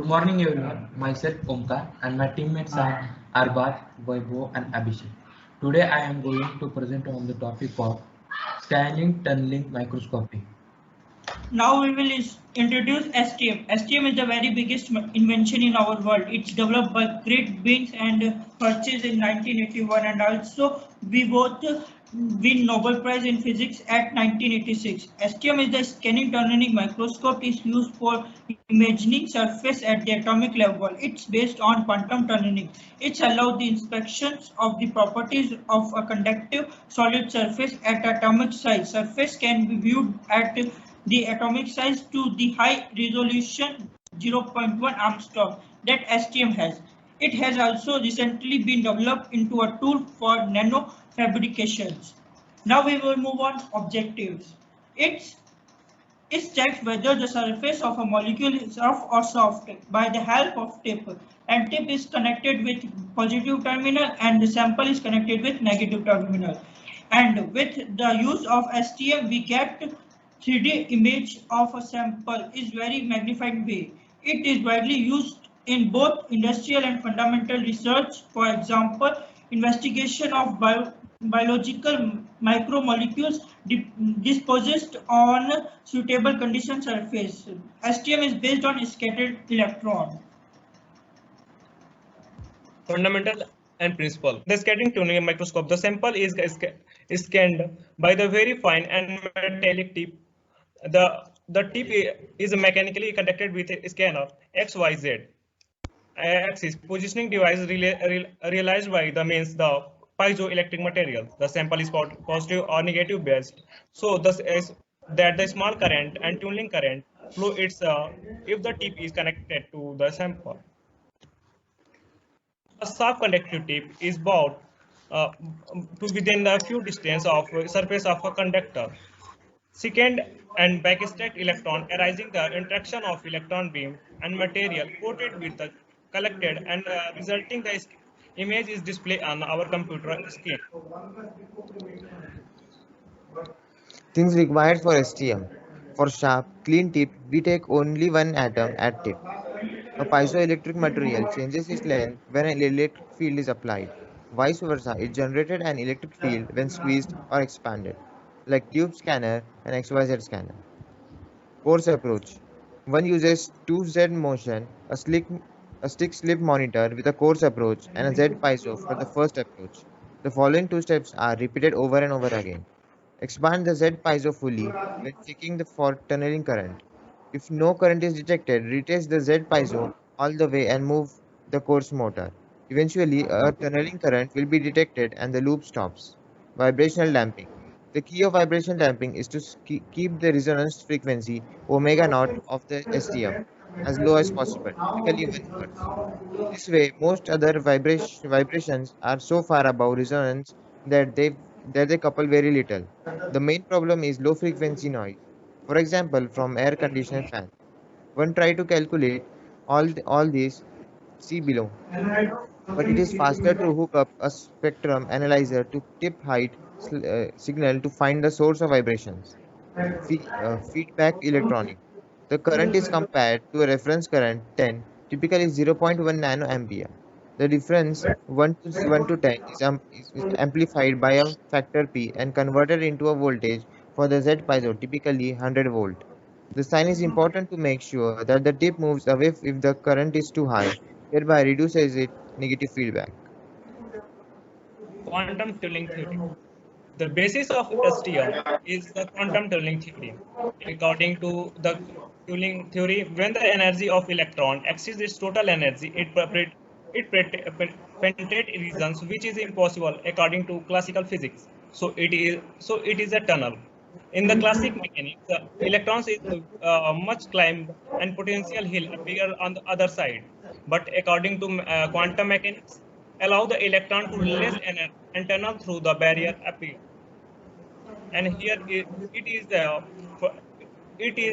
morning everyone, myself Omkar and my teammates are Arbaaz, Vaibhav and Abhishek. Today I am going to present on the topic of scanning tunneling microscopy. Now we will introduce STM. STM is the very biggest invention in our world. It's developed by great beings and purchased in 1981, and also we both win Nobel Prize in Physics at 1986. STM is the scanning tunneling microscope is used for imaging surface at the atomic level. It's based on quantum tunneling. It allows the inspections of the properties of a conductive solid surface at atomic size. Surface can be viewed at the atomic size to the high resolution 0.1 Armstrong that STM has. It has also recently been developed into a tool for nano fabrications. Now we will move on objectives. It checks whether the surface of a molecule is rough or soft by the help of tip. And tip is connected with positive terminal and the sample is connected with negative terminal. And with the use of STM, we get 3D image of a sample is very magnified way. It is widely used in both industrial and fundamental research. For example, investigation of biological macromolecules disposed on suitable condition surface. STM is based on scattered electron. Fundamental and principle. The scattering tunneling microscope. The sample is scanned by the very fine and metallic tip. The tip is mechanically connected with a scanner XYZ axis. Positioning device realized by the means the piezoelectric material. The sample is positive or negative based. So this is that the small current and tunneling current flow if the tip is connected to the sample. A soft conductive tip is brought to within a few distance of surface of a conductor. Second and backstacked electron arising the interaction of electron beam and material coated with the collected and resulting the image is displayed on our computer screen. Things required for STM. For sharp, clean tip, we take only one atom at tip. A piezoelectric material changes its length when an electric field is applied. Vice versa, it generated an electric field when squeezed or expanded, like tube scanner and XYZ scanner. Coarse approach. One uses two Z motion, a stick slip monitor with a coarse approach, and a Z piezo for the first approach. The following two steps are repeated over and over again. Expand the Z piezo fully when checking for tunneling current. If no current is detected, retrace the Z piezo all the way and move the coarse motor. Eventually, a tunneling current will be detected and the loop stops. Vibrational damping. The key of vibration damping is to keep the resonance frequency omega naught of the STM as low as possible, typically 1 Hz. This way, most other vibrations are so far above resonance that they couple very little. The main problem is low frequency noise. For example, from air conditioner fans. One try to calculate all these, see below. But it is faster to hook up a spectrum analyzer to tip height signal to find the source of vibrations. Feedback electronic. The current is compared to a reference current 10, typically 0.1 nanoampere. The difference 1 to 10 is amplified by a factor P and converted into a voltage for the Z piezo, typically 100 volt. The sign is important to make sure that the tip moves away if the current is too high, thereby reduces its negative feedback. Quantum tunneling theory. The basis of STM is the quantum tunneling theory. According to the tunneling theory, when the energy of electron exceeds its total energy, it penetrates regions which is impossible according to classical physics. So it is a tunnel. In the classic mechanics, the electrons is much climbed and potential hill appear on the other side. But according to quantum mechanics, allow the electron to release energy and tunnel through the barrier appear. And here it is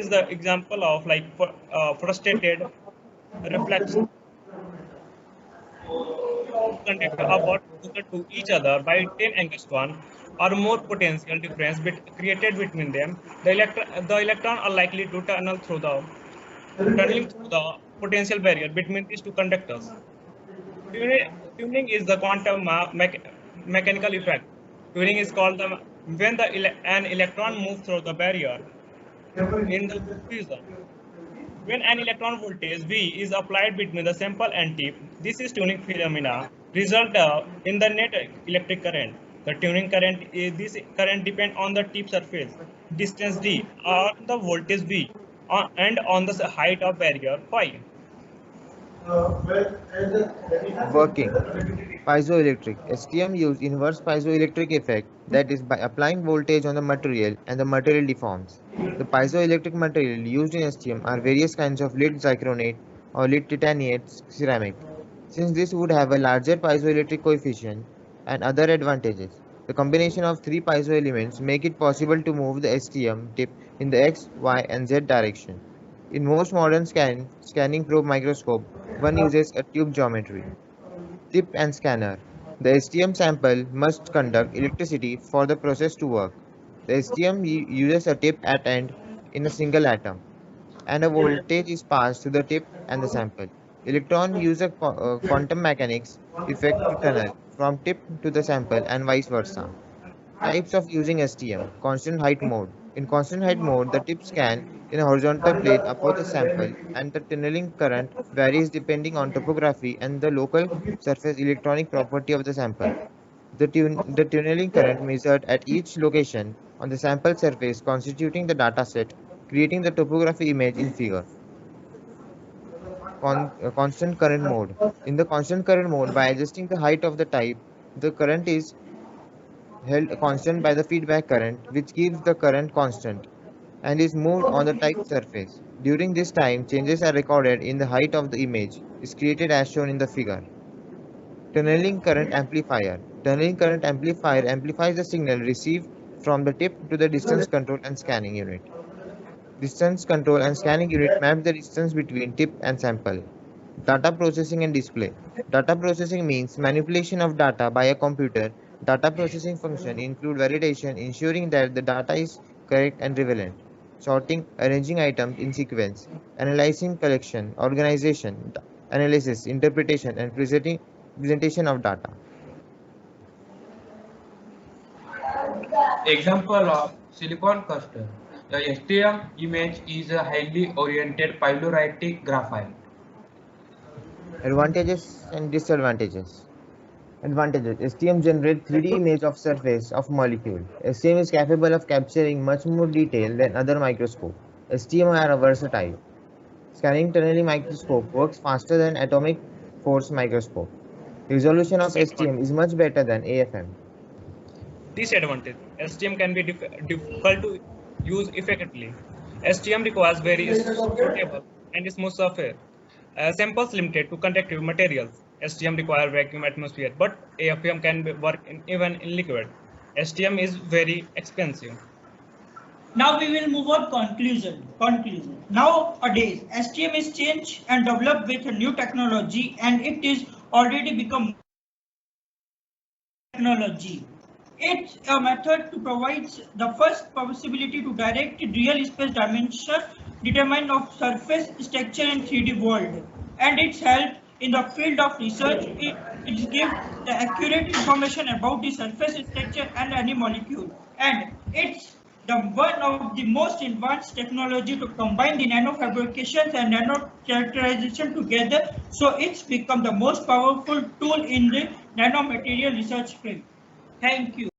the example of like frustrated reflection. Conductor about closer to each other by 10 angstrom or more potential difference created between them. The electron are likely to tunnel through the tunneling through the potential barrier between these two conductors. Tuning is the quantum mechanical effect. Tuning is called when an electron moves through the barrier in the fusion. When an electron voltage V is applied between the sample and tip, this is tuning phenomena result in the net electric current. The tuning current this current depends on the tip surface distance d, on the voltage V, and on the height of barrier phi. Working. Piezoelectric. STM use inverse piezoelectric effect, that is by applying voltage on the material and the material deforms. The piezoelectric material used in STM are various kinds of lead zirconate or lead titaniate ceramic. Since this would have a larger piezoelectric coefficient and other advantages, the combination of three piezo elements make it possible to move the STM tip in the X, Y and Z direction. In most modern scanning probe microscope, one uses a tube geometry. Tip and scanner. The STM sample must conduct electricity for the process to work. The STM uses a tip at end in a single atom, and a voltage is passed to the tip and the sample. Electron use a quantum mechanics effect to tunnel from tip to the sample and vice versa. Types of using STM. Constant height mode. In constant height mode, the tip scan in a horizontal plane above the sample, and the tunneling current varies depending on topography and the local surface electronic property of the sample. The tunneling current measured at each location on the sample surface constituting the data set, creating the topography image in figure. Constant current mode. In the constant current mode, by adjusting the height of the type, the current is held constant by the feedback current, which keeps the current constant and is moved on the type surface. During this time, changes are recorded in the height of the image is created as shown in the figure. Tunneling current amplifier. Tunneling current amplifier amplifies the signal received from the tip to the distance control and scanning unit. Distance control and scanning unit map the distance between tip and sample. Data processing and display. Data processing means manipulation of data by a computer. Data processing function include validation, ensuring that the data is correct and relevant, sorting, arranging items in sequence, analyzing collection, organization, analysis, interpretation, and presentation of data. Example of silicon cluster. The STM image is a highly oriented pyrolutic graphite. Advantages and disadvantages. Advantages. STM generates 3D image of surface of molecule. STM is capable of capturing much more detail than other microscope. STM are versatile. Scanning tunneling microscope works faster than atomic force microscope. Resolution of STM is much better than AFM. Disadvantage. STM can be difficult to use effectively. STM requires very suitable and smooth surface. Samples limited to conductive materials. STM requires vacuum atmosphere, but AFM can work even in liquid. STM is very expensive. Now we will move on conclusion. Nowadays, STM is changed and developed with a new technology, and it is already become technology. It's a method to provide the first possibility to direct real space dimension determine of surface structure in 3D world, and its help in the field of research. It gives the accurate information about the surface structure and any molecule, and it's the one of the most advanced technology to combine the nanofabrications and nano characterization together, so it's become the most powerful tool in the nanomaterial research field. Thank you.